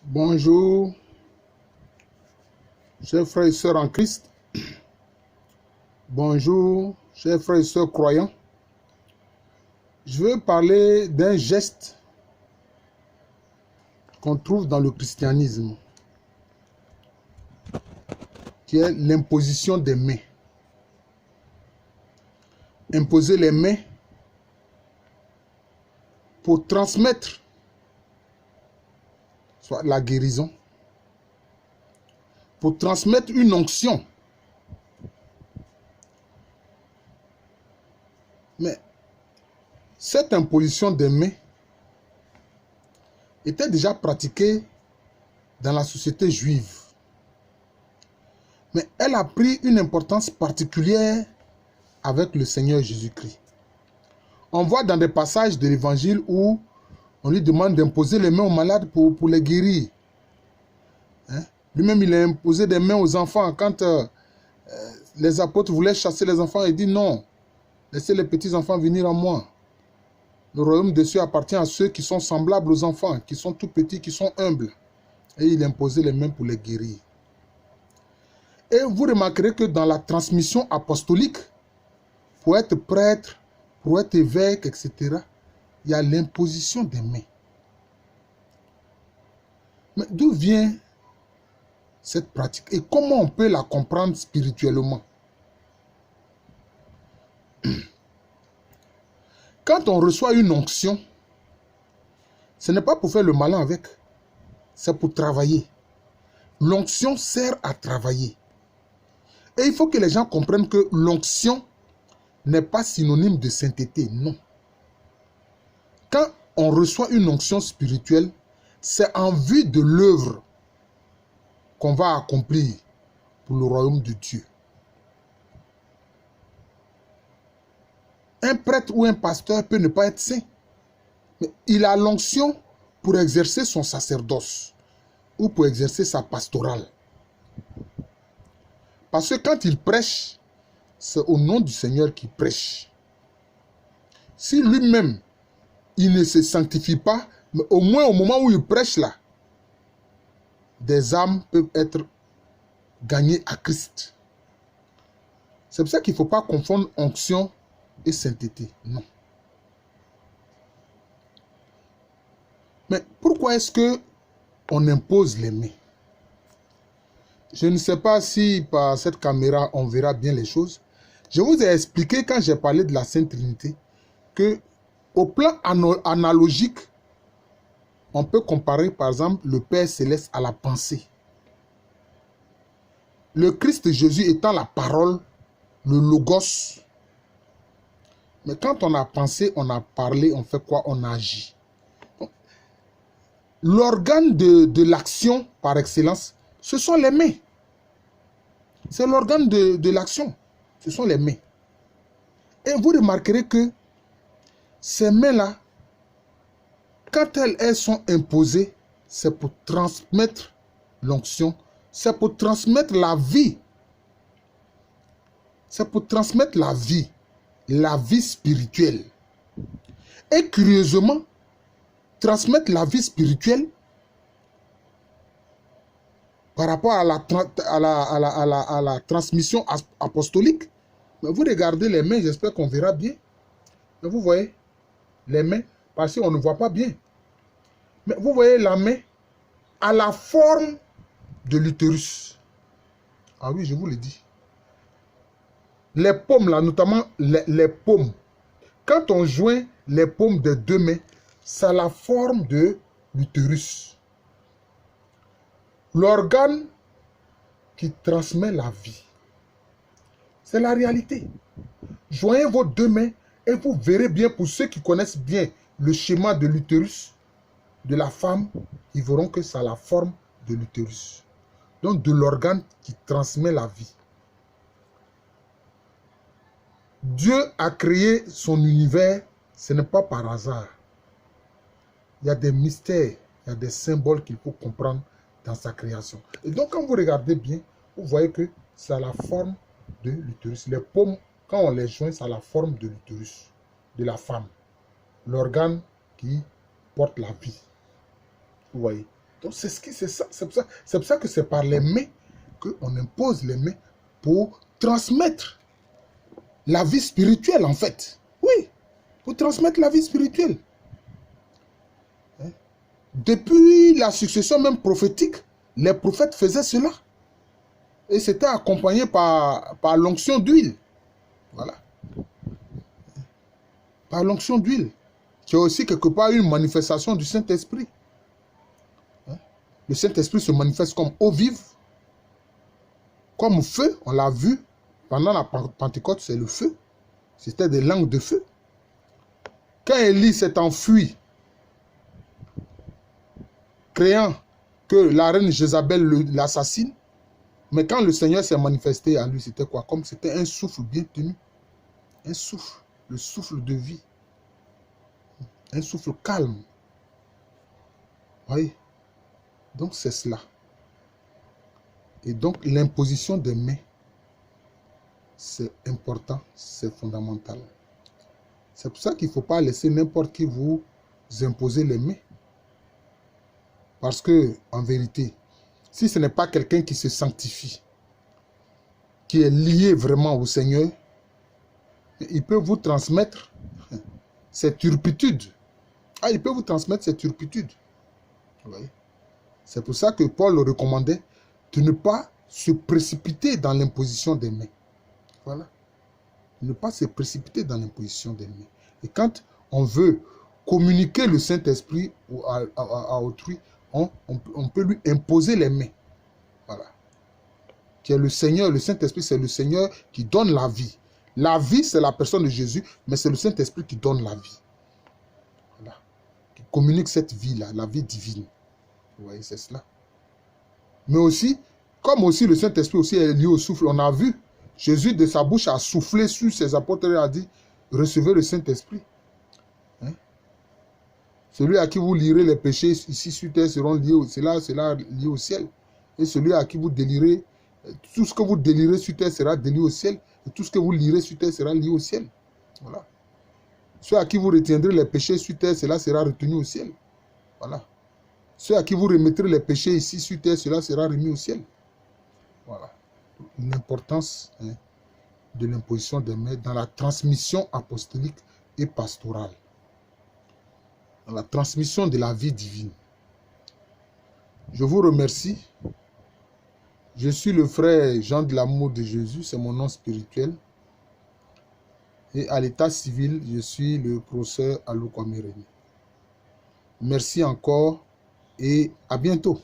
Bonjour, chers frères et sœurs en Christ. Bonjour, chers frères et sœurs croyants. Je veux parler d'un geste qu'on trouve dans le christianisme, qui est l'imposition des mains. Imposer les mains pour transmettre soit la guérison, pour transmettre une onction. Mais cette imposition des mains était déjà pratiquée dans la société juive. Mais elle a pris une importance particulière avec le Seigneur Jésus-Christ. On voit dans des passages de l'évangile où on lui demande d'imposer les mains aux malades pour les guérir. Lui-même, il a imposé des mains aux enfants. Quand les apôtres voulaient chasser les enfants, il dit non, laissez les petits enfants venir à moi. Le royaume des cieux appartient à ceux qui sont semblables aux enfants, qui sont tout petits, qui sont humbles. Et il imposait les mains pour les guérir. Et vous remarquerez que dans la transmission apostolique, pour être prêtre, pour être évêque, etc., il y a l'imposition des mains. Mais d'où vient cette pratique et comment on peut la comprendre spirituellement? Quand on reçoit une onction, ce n'est pas pour faire le malin avec, c'est pour travailler. L'onction sert à travailler. Et il faut que les gens comprennent que l'onction n'est pas synonyme de sainteté, non. Quand on reçoit une onction spirituelle, c'est en vue de l'œuvre qu'on va accomplir pour le royaume de Dieu. Un prêtre ou un pasteur peut ne pas être saint, mais il a l'onction pour exercer son sacerdoce ou pour exercer sa pastorale. Parce que quand il prêche, c'est au nom du Seigneur qu'il prêche. Si lui-même, il ne se sanctifie pas, mais au moins au moment où il prêche là, des âmes peuvent être gagnées à Christ. C'est pour ça qu'il ne faut pas confondre onction et sainteté. Non. Mais pourquoi est-ce qu'on impose les mains? Je ne sais pas si par cette caméra on verra bien les choses. Je vous ai expliqué quand j'ai parlé de la Sainte Trinité que au plan analogique, on peut comparer par exemple le Père Céleste à la pensée. Le Christ Jésus étant la parole, le logos. Mais quand on a pensé, on a parlé, on fait quoi? On agit. L'organe de l'action par excellence, ce sont les mains. C'est l'organe de l'action. Ce sont les mains. Et vous remarquerez que ces mains-là, quand elles sont imposées, c'est pour transmettre l'onction, c'est pour transmettre la vie. C'est pour transmettre la vie spirituelle. Et curieusement, transmettre la vie spirituelle par rapport à la transmission apostolique. Mais vous regardez les mains, j'espère qu'on verra bien. Mais vous voyez, les mains, parce qu'on ne voit pas bien. Mais vous voyez la main à la forme de l'utérus. Ah oui, je vous le dis. Les paumes là, notamment les paumes. Quand on joint les paumes des deux mains, ça a la forme de l'utérus. L'organe qui transmet la vie. C'est la réalité. Joignez vos deux mains et vous verrez bien, pour ceux qui connaissent bien le schéma de l'utérus de la femme, ils verront que ça a la forme de l'utérus. Donc de l'organe qui transmet la vie. Dieu a créé son univers, ce n'est pas par hasard. Il y a des mystères, il y a des symboles qu'il faut comprendre dans sa création. Et donc quand vous regardez bien, vous voyez que ça a la forme de l'utérus. Les paumes, quand on les joint, ça a la forme de l'utérus, de la femme. L'organe qui porte la vie. Vous voyez. Donc c'est ça. C'est pour ça que c'est par les mains qu'on impose les mains pour transmettre la vie spirituelle, en fait. Oui, pour transmettre la vie spirituelle. Hein? Depuis la succession même prophétique, les prophètes faisaient cela. Et c'était accompagné par l'onction d'huile. Voilà. Par l'onction d'huile. Qui est aussi quelque part une manifestation du Saint-Esprit. Hein? Le Saint-Esprit se manifeste comme eau vive, comme feu, on l'a vu. Pendant la Pentecôte, c'est le feu. C'était des langues de feu. Quand Élie s'est enfui, créant que la reine Jézabel l'assassine, mais quand le Seigneur s'est manifesté à lui, c'était quoi? Comme c'était un souffle bien tenu. Un souffle, le souffle de vie. Un souffle calme. Oui. Donc c'est cela. Et donc l'imposition des mains, c'est important, c'est fondamental. C'est pour ça qu'il ne faut pas laisser n'importe qui vous imposer les mains. Parce que, en vérité, si ce n'est pas quelqu'un qui se sanctifie, qui est lié vraiment au Seigneur, il peut vous transmettre cette turpitude. Ah, il peut vous transmettre cette turpitude. C'est pour ça que Paul recommandait de ne pas se précipiter dans l'imposition des mains. Voilà. Ne pas se précipiter dans l'imposition des mains. Et quand on veut communiquer le Saint-Esprit à autrui, on peut lui imposer les mains. Voilà. Qui est le Seigneur, le Saint-Esprit, c'est le Seigneur qui donne la vie. La vie, c'est la personne de Jésus, mais c'est le Saint-Esprit qui donne la vie. Voilà. Qui communique cette vie-là, la vie divine. Vous voyez, c'est cela. Mais aussi, comme aussi le Saint-Esprit aussi est lié au souffle, on a vu, Jésus de sa bouche a soufflé sur ses apôtres et a dit, recevez le Saint-Esprit. Hein? Celui à qui vous lirez les péchés ici sur terre seront liés, cela lié au ciel. Et celui à qui vous délirez, tout ce que vous délirez sur terre sera délié au ciel. Et tout ce que vous lirez sur terre sera lié au ciel. Voilà. Ceux à qui vous retiendrez les péchés sur terre, cela sera retenu au ciel. Voilà. Ceux à qui vous remettrez les péchés ici sur terre, cela sera remis au ciel. Voilà. L'importance de l'imposition des mains dans la transmission apostolique et pastorale. Dans la transmission de la vie divine. Je vous remercie. Je suis le frère Jean de l'amour de Jésus, c'est mon nom spirituel. Et à l'état civil, je suis le professeur Alou Kwame Remi. Merci encore et à bientôt.